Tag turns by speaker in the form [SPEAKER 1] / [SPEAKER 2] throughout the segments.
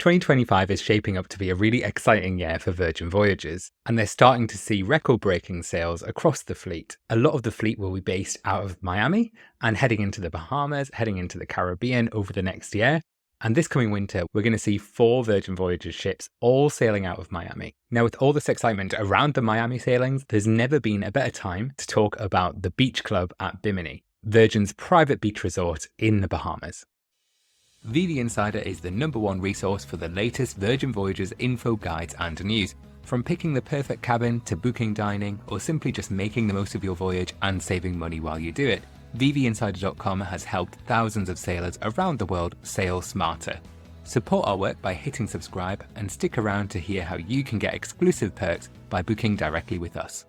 [SPEAKER 1] 2025 is shaping up to be a really exciting year for Virgin Voyages, and they're starting to see record-breaking sales across the fleet. A lot of the fleet will be based out of Miami and heading into the Bahamas, heading into the Caribbean over the next year. And this coming winter, we're going to see 4 Virgin Voyages ships all sailing out of Miami. Now, with all this excitement around the Miami sailings, there's never been a better time to talk about the Beach Club at Bimini, Virgin's private beach resort in the Bahamas. VV Insider is the #1 resource for the latest Virgin Voyages info, guides and news. From picking the perfect cabin to booking dining, or simply just making the most of your voyage and saving money while you do it, VVinsider.com has helped thousands of sailors around the world sail smarter. Support our work by hitting subscribe and stick around to hear how you can get exclusive perks by booking directly with us.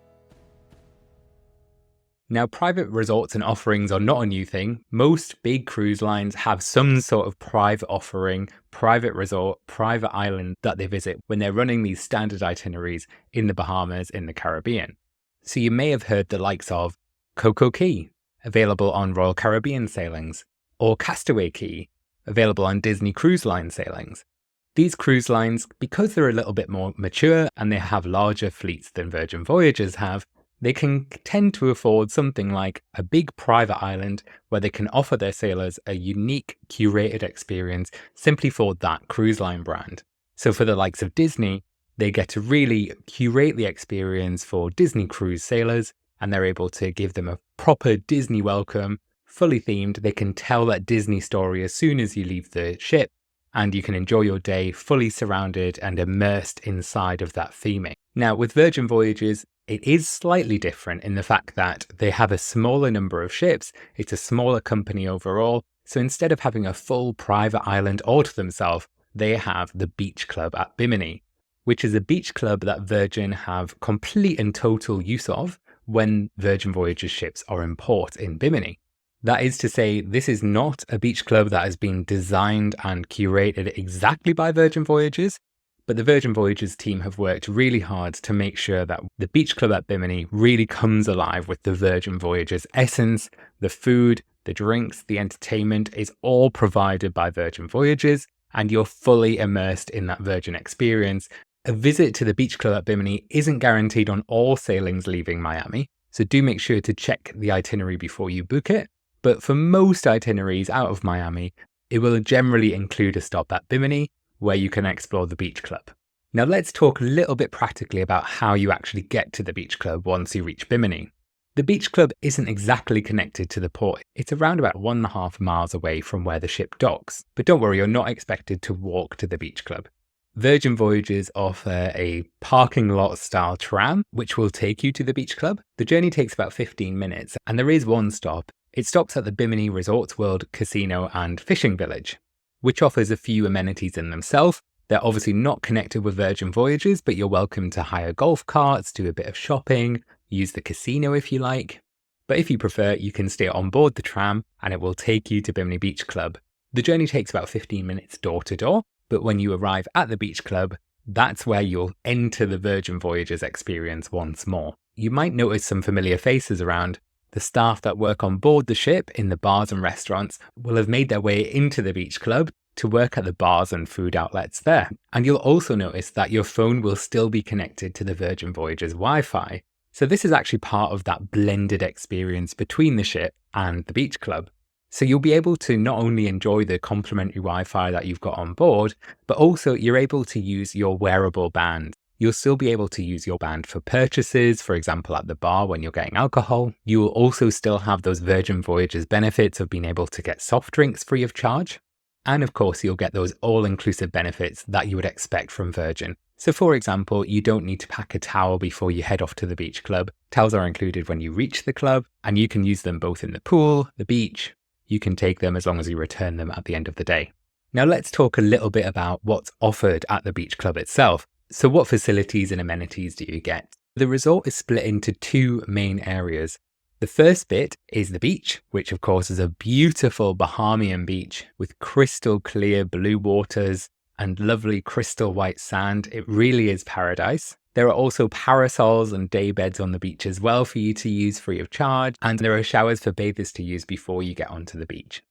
[SPEAKER 1] Now, private resorts and offerings are not a new thing. Most big cruise lines have some sort of private offering, private resort, private island that they visit when they're running these standard itineraries in the Bahamas, in the Caribbean. So you may have heard the likes of Coco Key, available on Royal Caribbean sailings, or Castaway Key, available on Disney Cruise Line sailings. These cruise lines, because they're a little bit more mature and they have larger fleets than Virgin Voyages have, they can tend to afford something like a big private island where they can offer their sailors a unique, curated experience simply for that cruise line brand. So for the likes of Disney, they get to really curate the experience for Disney cruise sailors, and they're able to give them a proper Disney welcome, fully themed. They can tell that Disney story as soon as you leave the ship, and you can enjoy your day fully surrounded and immersed inside of that theming. Now, with Virgin Voyages, it is slightly different in the fact that they have a smaller number of ships, it's a smaller company overall, so instead of having a full private island all to themselves, they have the Beach Club at Bimini, which is a beach club that Virgin have complete and total use of when Virgin Voyages ships are in port in Bimini. That is to say, this is not a beach club that has been designed and curated exactly by Virgin Voyages, but the Virgin Voyages team have worked really hard to make sure that the Beach Club at Bimini really comes alive with the Virgin Voyages essence. The food, the drinks, the entertainment is all provided by Virgin Voyages, and you're fully immersed in that Virgin experience. A visit to the Beach Club at Bimini isn't guaranteed on all sailings leaving Miami, so do make sure to check the itinerary before you book it. But for most itineraries out of Miami, it will generally include a stop at Bimini, where you can explore the Beach Club. Now let's talk a little bit practically about how you actually get to the Beach Club once you reach Bimini. The Beach Club isn't exactly connected to the port. It's around about 1.5 miles away from where the ship docks. But don't worry, you're not expected to walk to the Beach Club. Virgin Voyages offer a parking lot style tram, which will take you to the Beach Club. The journey takes about 15 minutes, and there is one stop. It stops at the Bimini Resorts World Casino and Fishing Village, which offers a few amenities in themselves. They're obviously not connected with Virgin Voyages, but you're welcome to hire golf carts, do a bit of shopping, use the casino if you like. But if you prefer, you can stay on board the tram and it will take you to Bimini Beach Club. The journey takes about 15 minutes door to door, but when you arrive at the Beach Club, that's where you'll enter the Virgin Voyages experience once more. You might notice some familiar faces around. The staff that work on board the ship in the bars and restaurants will have made their way into the Beach Club to work at the bars and food outlets there. And you'll also notice that your phone will still be connected to the Virgin Voyages Wi-Fi. So this is actually part of that blended experience between the ship and the Beach Club. So you'll be able to not only enjoy the complimentary Wi-Fi that you've got on board, but also you're able to use your wearable band. You'll still be able to use your band for purchases, for example, at the bar when you're getting alcohol. You will also still have those Virgin Voyages benefits of being able to get soft drinks free of charge. And of course, you'll get those all-inclusive benefits that you would expect from Virgin. So for example, you don't need to pack a towel before you head off to the Beach Club. Towels are included when you reach the club, and you can use them both in the pool, the beach. You can take them as long as you return them at the end of the day. Now let's talk a little bit about what's offered at the Beach Club itself. So what facilities and amenities do you get? The resort is split into 2 main areas. The first bit is the beach, which of course is a beautiful Bahamian beach with crystal clear blue waters and lovely crystal white sand. It really is paradise. There are also parasols and day beds on the beach as well for you to use free of charge, and there are showers for bathers to use before you get onto the beach.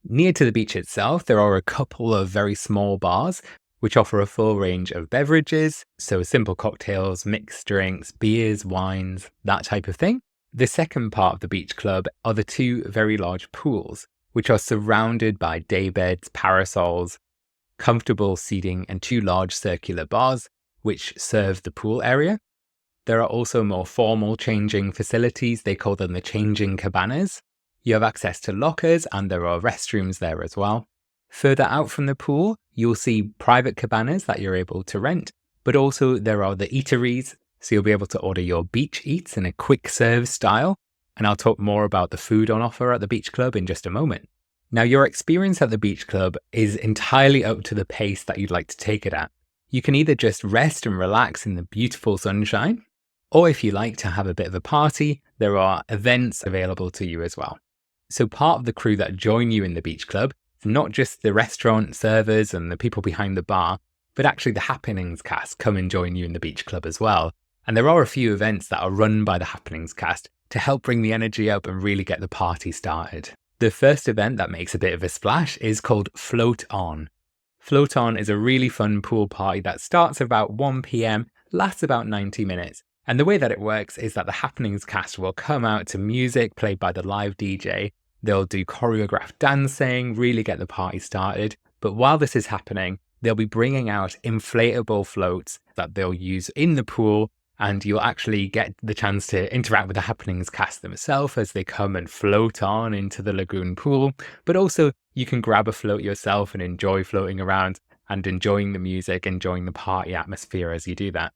[SPEAKER 1] Near to the beach itself, there are a couple of very small bars which offer a full range of beverages, so simple cocktails, mixed drinks, beers, wines, that type of thing. The second part of the beach club are the two very large pools, which are surrounded by daybeds, parasols, comfortable seating, and two large circular bars, which serve the pool area. There are also more formal changing facilities. They call them the changing cabanas. You have access to lockers and there are restrooms there as well. Further out from the pool, you'll see private cabanas that you're able to rent, but also there are the eateries. So you'll be able to order your beach eats in a quick serve style. And I'll talk more about the food on offer at the beach club in just a moment. Now, your experience at the beach club is entirely up to the pace that you'd like to take it at. You can either just rest and relax in the beautiful sunshine, or if you like to have a bit of a party, there are events available to you as well. So part of the crew that join you in the beach club is not just the restaurant servers and the people behind the bar, but actually the Happenings cast come and join you in the beach club as well. And there are a few events that are run by the Happenings cast to help bring the energy up and really get the party started. The first event that makes a bit of a splash is called Float On. Float On is a really fun pool party that starts about 1 p.m, lasts about 90 minutes. And the way that it works is that the Happenings cast will come out to music played by the live DJ. They'll do choreographed dancing, really get the party started. But while this is happening, they'll be bringing out inflatable floats that they'll use in the pool. And you'll actually get the chance to interact with the Happenings cast themselves as they come and float on into the lagoon pool. But also you can grab a float yourself and enjoy floating around and enjoying the music, enjoying the party atmosphere as you do that.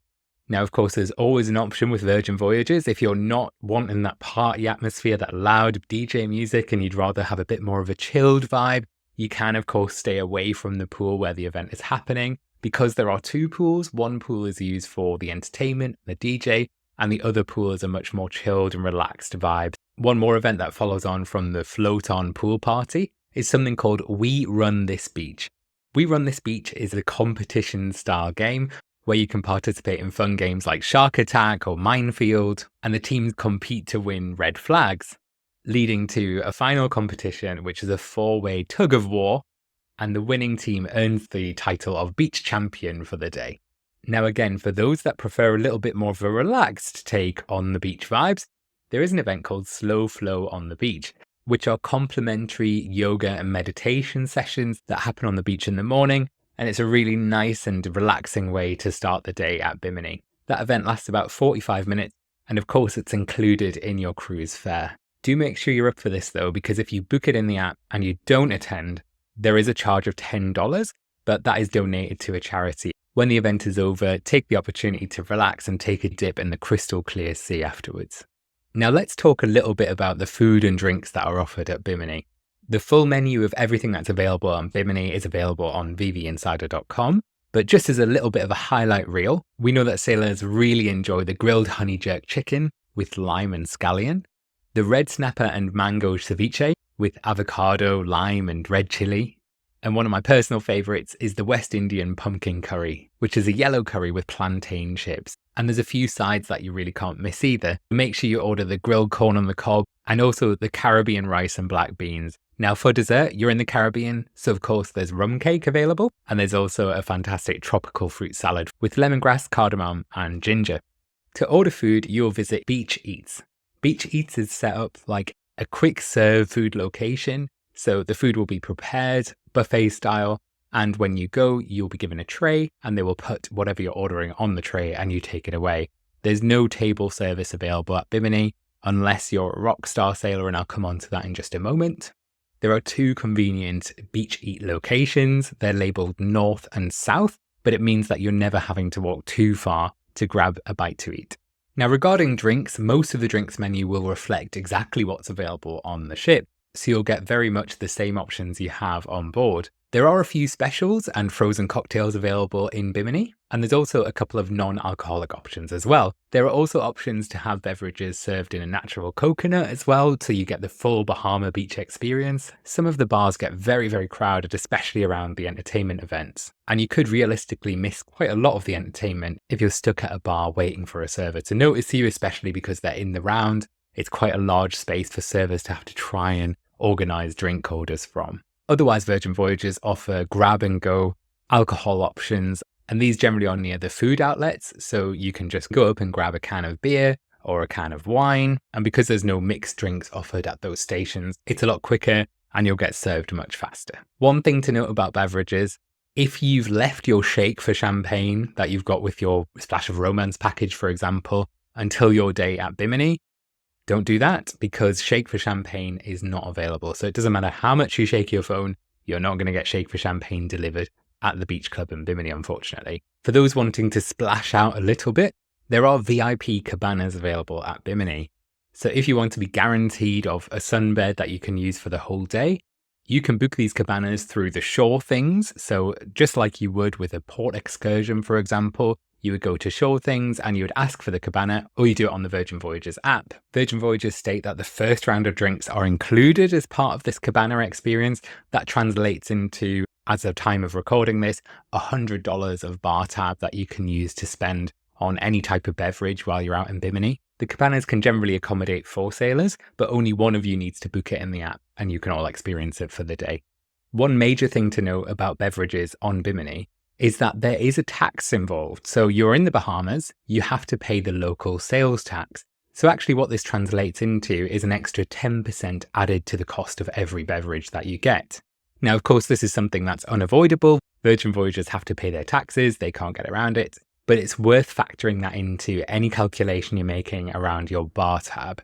[SPEAKER 1] Now, of course, there's always an option with Virgin Voyages. If you're not wanting that party atmosphere, that loud DJ music, and you'd rather have a bit more of a chilled vibe, you can, of course, stay away from the pool where the event is happening. Because there are two pools, one pool is used for the entertainment, the DJ, and the other pool is a much more chilled and relaxed vibe. One more event that follows on from the Float On pool party is something called We Run This Beach. We Run This Beach is a competition style game where you can participate in fun games like Shark Attack or Minefield, and the teams compete to win red flags, leading to a final competition, which is a 4-way tug of war, and the winning team earns the title of beach champion for the day. Now again, for those that prefer a little bit more of a relaxed take on the beach vibes, there is an event called Slow Flow on the Beach, which are complimentary yoga and meditation sessions that happen on the beach in the morning. And it's a really nice and relaxing way to start the day at Bimini. That event lasts about 45 minutes, and of course it's included in your cruise fare. Do make sure you're up for this though, because if you book it in the app and you don't attend, there is a charge of $10, but that is donated to a charity. When the event is over, take the opportunity to relax and take a dip in the crystal clear sea afterwards. Now let's talk a little bit about the food and drinks that are offered at Bimini. The full menu of everything that's available on Bimini is available on vvinsider.com. But just as a little bit of a highlight reel, we know that sailors really enjoy the grilled honey jerk chicken with lime and scallion, the red snapper and mango ceviche with avocado, lime and red chili. And one of my personal favorites is the West Indian pumpkin curry, which is a yellow curry with plantain chips. And there's a few sides that you really can't miss either. Make sure you order the grilled corn on the cob and also the Caribbean rice and black beans. Now for dessert, you're in the Caribbean, so of course there's rum cake available, and there's also a fantastic tropical fruit salad with lemongrass, cardamom, and ginger. To order food, you'll visit Beach Eats. Beach Eats is set up like a quick serve food location, so the food will be prepared, buffet style, and when you go, you'll be given a tray, and they will put whatever you're ordering on the tray and you take it away. There's no table service available at Bimini, unless you're a Rockstar sailor, and I'll come on to that in just a moment. There are two convenient Beach Eat locations. They're labeled north and south, but it means that you're never having to walk too far to grab a bite to eat. Now, regarding drinks, most of the drinks menu will reflect exactly what's available on the ship, so you'll get very much the same options you have on board. There are a few specials and frozen cocktails available in Bimini, and there's also a couple of non-alcoholic options as well. There are also options to have beverages served in a natural coconut as well, so you get the full Bahama beach experience. Some of the bars get very, very crowded, especially around the entertainment events, and you could realistically miss quite a lot of the entertainment if you're stuck at a bar waiting for a server to notice you, especially because they're in the round. It's quite a large space for servers to have to try and organize drink orders from. Otherwise, Virgin Voyages offer grab and go alcohol options, and these generally are near the food outlets, so you can just go up and grab a can of beer or a can of wine, and because there's no mixed drinks offered at those stations, it's a lot quicker and you'll get served much faster. One thing to note about beverages, if you've left your shake for champagne that you've got with your Splash of Romance package, for example, until your day at Bimini, don't do that because shake for champagne is not available. So it doesn't matter how much you shake your phone, you're not going to get shake for champagne delivered at the beach club in Bimini, unfortunately. For those wanting to splash out a little bit, there are VIP cabanas available at Bimini. So if you want to be guaranteed of a sunbed that you can use for the whole day, you can book these cabanas through the Shore Things. So just like you would with a port excursion, for example, you would go to Shore Things and you would ask for the cabana, or you do it on the Virgin Voyages app. Virgin Voyages state that the first round of drinks are included as part of this cabana experience. That translates into, as of time of recording this, $100 of bar tab that you can use to spend on any type of beverage while you're out in Bimini. The cabanas can generally accommodate 4 sailors, but only one of you needs to book it in the app and you can all experience it for the day. One major thing to note about beverages on Bimini is that there is a tax involved. So you're in the Bahamas, you have to pay the local sales tax. So actually what this translates into is an extra 10% added to the cost of every beverage that you get. Now, of course, this is something that's unavoidable. Virgin Voyages have to pay their taxes, they can't get around it. But it's worth factoring that into any calculation you're making around your bar tab.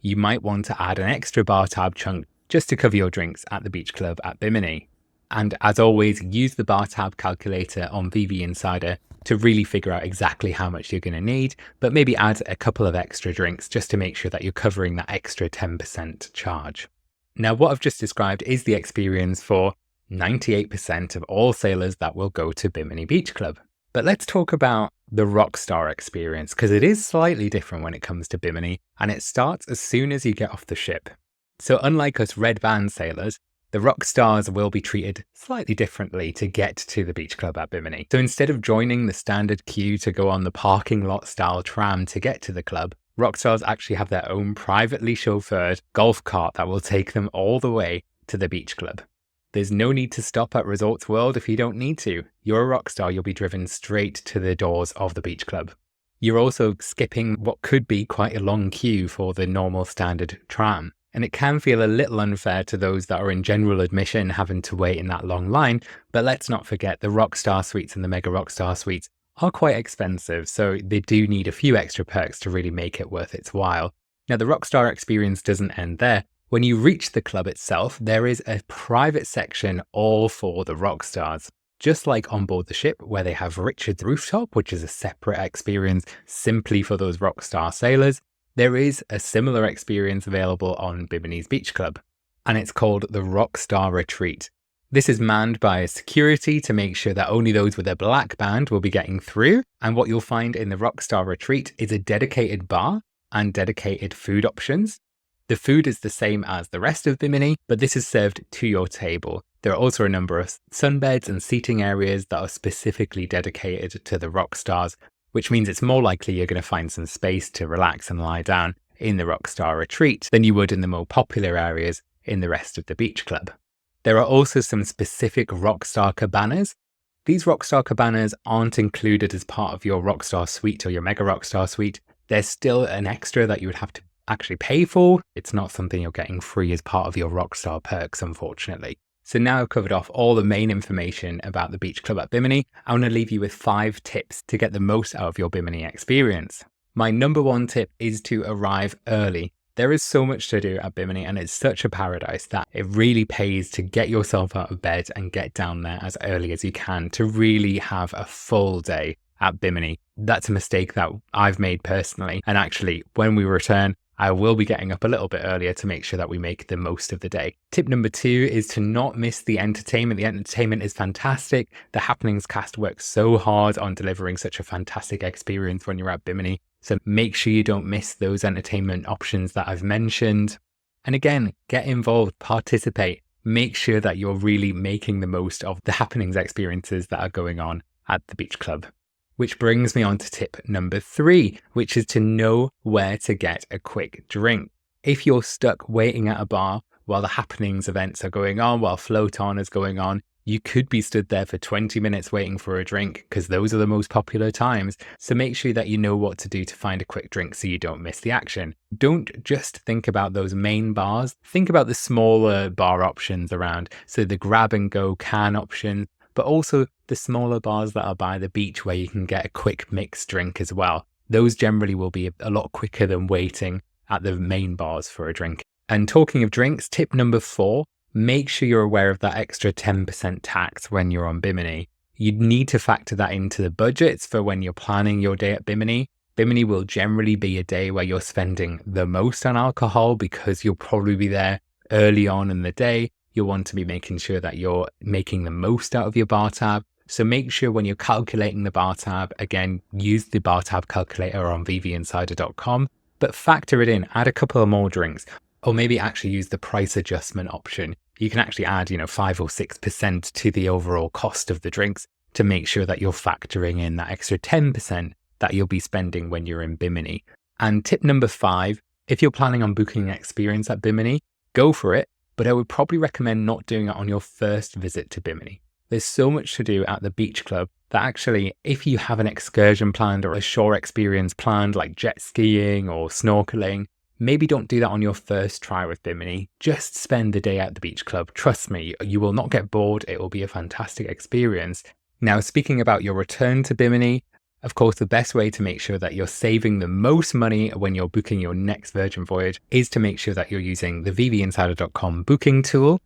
[SPEAKER 1] You might want to add an extra bar tab chunk just to cover your drinks at the beach club at Bimini. And as always, use the bar tab calculator on VV Insider to really figure out exactly how much you're going to need, but maybe add a couple of extra drinks just to make sure that you're covering that extra 10% charge. Now, what I've just described is the experience for 98% of all sailors that will go to Bimini Beach Club. But let's talk about the Rockstar experience, because it is slightly different when it comes to Bimini, and it starts as soon as you get off the ship. So unlike us red band sailors, the Rockstars will be treated slightly differently to get to the beach club at Bimini. So instead of joining the standard queue to go on the parking lot style tram to get to the club, Rockstars actually have their own privately chauffeured golf cart that will take them all the way to the beach club. There's no need to stop at Resorts World if you don't need to. You're a Rockstar, you'll be driven straight to the doors of the beach club. You're also skipping what could be quite a long queue for the normal standard tram. And it can feel a little unfair to those that are in general admission having to wait in that long line. But let's not forget the Rockstar suites and the Mega Rockstar suites are quite expensive. So they do need a few extra perks to really make it worth its while. Now, the Rockstar experience doesn't end there. When you reach the club itself, there is a private section all for the Rockstars. Just like on board the ship, where they have Richard's Rooftop, which is a separate experience simply for those Rockstar sailors, there is a similar experience available on Bimini's Beach Club, and it's called the Rockstar Retreat. This is manned by security to make sure that only those with a black band will be getting through, and what you'll find in the Rockstar Retreat is a dedicated bar and dedicated food options. The food is the same as the rest of Bimini, but this is served to your table. There are also a number of sunbeds and seating areas that are specifically dedicated to the Rockstars, which means it's more likely you're going to find some space to relax and lie down in the Rockstar Retreat than you would in the more popular areas in the rest of the beach club. There are also some specific Rockstar cabanas. These Rockstar cabanas aren't included as part of your Rockstar suite or your Mega Rockstar suite. They're still an extra that you would have to actually pay for. It's not something you're getting free as part of your Rockstar perks, unfortunately. So now I've covered off all the main information about the beach club at Bimini. I want to leave you with 5 tips to get the most out of your Bimini experience. My number 1 tip is to arrive early. There is so much to do at Bimini and it's such a paradise that it really pays to get yourself out of bed and get down there as early as you can to really have a full day at Bimini. That's a mistake that I've made personally, and actually when we return, I will be getting up a little bit earlier to make sure that we make the most of the day. Tip number 2 is to not miss the entertainment. The entertainment is fantastic. The Happenings cast works so hard on delivering such a fantastic experience when you're at Bimini. So make sure you don't miss those entertainment options that I've mentioned. And again, get involved, participate. Make sure that you're really making the most of the Happenings experiences that are going on at the beach club. Which brings me on to tip number 3, which is to know where to get a quick drink. If you're stuck waiting at a bar while the Happenings events are going on, while Float On is going on, You could be stood there for 20 minutes waiting for a drink because those are the most popular times. So make sure that you know what to do to find a quick drink so you don't miss the action. Don't just think about those main bars. Think about the smaller bar options around. So the grab and go can option, but also the smaller bars that are by the beach where you can get a quick mixed drink as well. Those generally will be a lot quicker than waiting at the main bars for a drink. And talking of drinks, tip number 4, make sure you're aware of that extra 10% tax when you're on Bimini. You need to factor that into the budgets for when you're planning your day at Bimini. Bimini will generally be a day where you're spending the most on alcohol because you'll probably be there early on in the day. You'll want to be making sure that you're making the most out of your bar tab. So make sure when you're calculating the bar tab, again, use the bar tab calculator on vvinsider.com, but factor it in, add a couple of more drinks. Or maybe actually use the price adjustment option. You can actually add, 5 or 6% to the overall cost of the drinks to make sure that you're factoring in that extra 10% that you'll be spending when you're in Bimini. And tip number 5, if you're planning on booking an experience at Bimini, go for it, but I would probably recommend not doing it on your first visit to Bimini. There's so much to do at the beach club that actually, if you have an excursion planned or a shore experience planned like jet skiing or snorkeling, maybe don't do that on your first try with Bimini. Just spend the day at the beach club. Trust me, you will not get bored. It will be a fantastic experience. Now, speaking about your return to Bimini, of course, the best way to make sure that you're saving the most money when you're booking your next Virgin voyage is to make sure that you're using the vvinsider.com booking tool.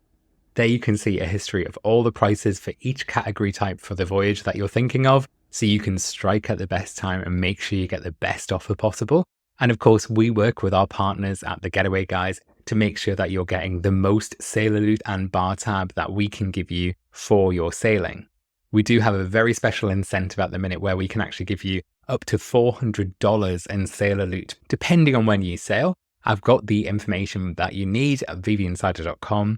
[SPEAKER 1] There you can see a history of all the prices for each category type for the voyage that you're thinking of, so you can strike at the best time and make sure you get the best offer possible. And of course, we work with our partners at the Getaway Guys to make sure that you're getting the most sailor loot and bar tab that we can give you for your sailing. We do have a very special incentive at the minute where we can actually give you up to $400 in sailor loot, depending on when you sail. I've got the information that you need at vvinsider.com,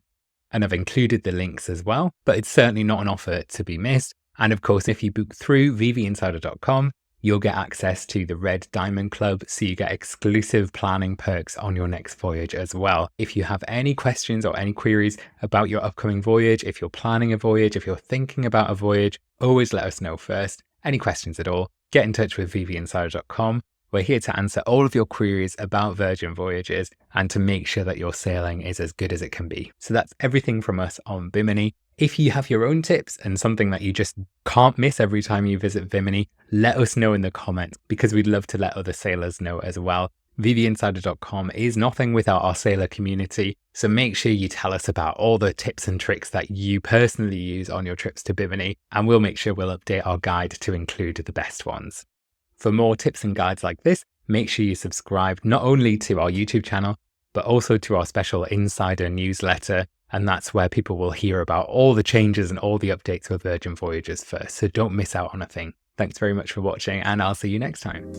[SPEAKER 1] and I've included the links as well, but it's certainly not an offer to be missed. And of course, if you book through vvinsider.com, you'll get access to the Red Diamond Club, so you get exclusive planning perks on your next voyage as well. If you have any questions or any queries about your upcoming voyage, if you're planning a voyage, if you're thinking about a voyage, always let us know first. Any questions at all, get in touch with vvinsider.com. We're here to answer all of your queries about Virgin Voyages and to make sure that your sailing is as good as it can be. So that's everything from us on Bimini. If you have your own tips and something that you just can't miss every time you visit Bimini, let us know in the comments because we'd love to let other sailors know as well. vvinsider.com is nothing without our sailor community, so make sure you tell us about all the tips and tricks that you personally use on your trips to Bimini, and we'll make sure we'll update our guide to include the best ones. For more tips and guides like this, make sure you subscribe not only to our YouTube channel, but also to our special insider newsletter. And that's where people will hear about all the changes and all the updates with Virgin Voyages first. So don't miss out on a thing. Thanks very much for watching, and I'll see you next time.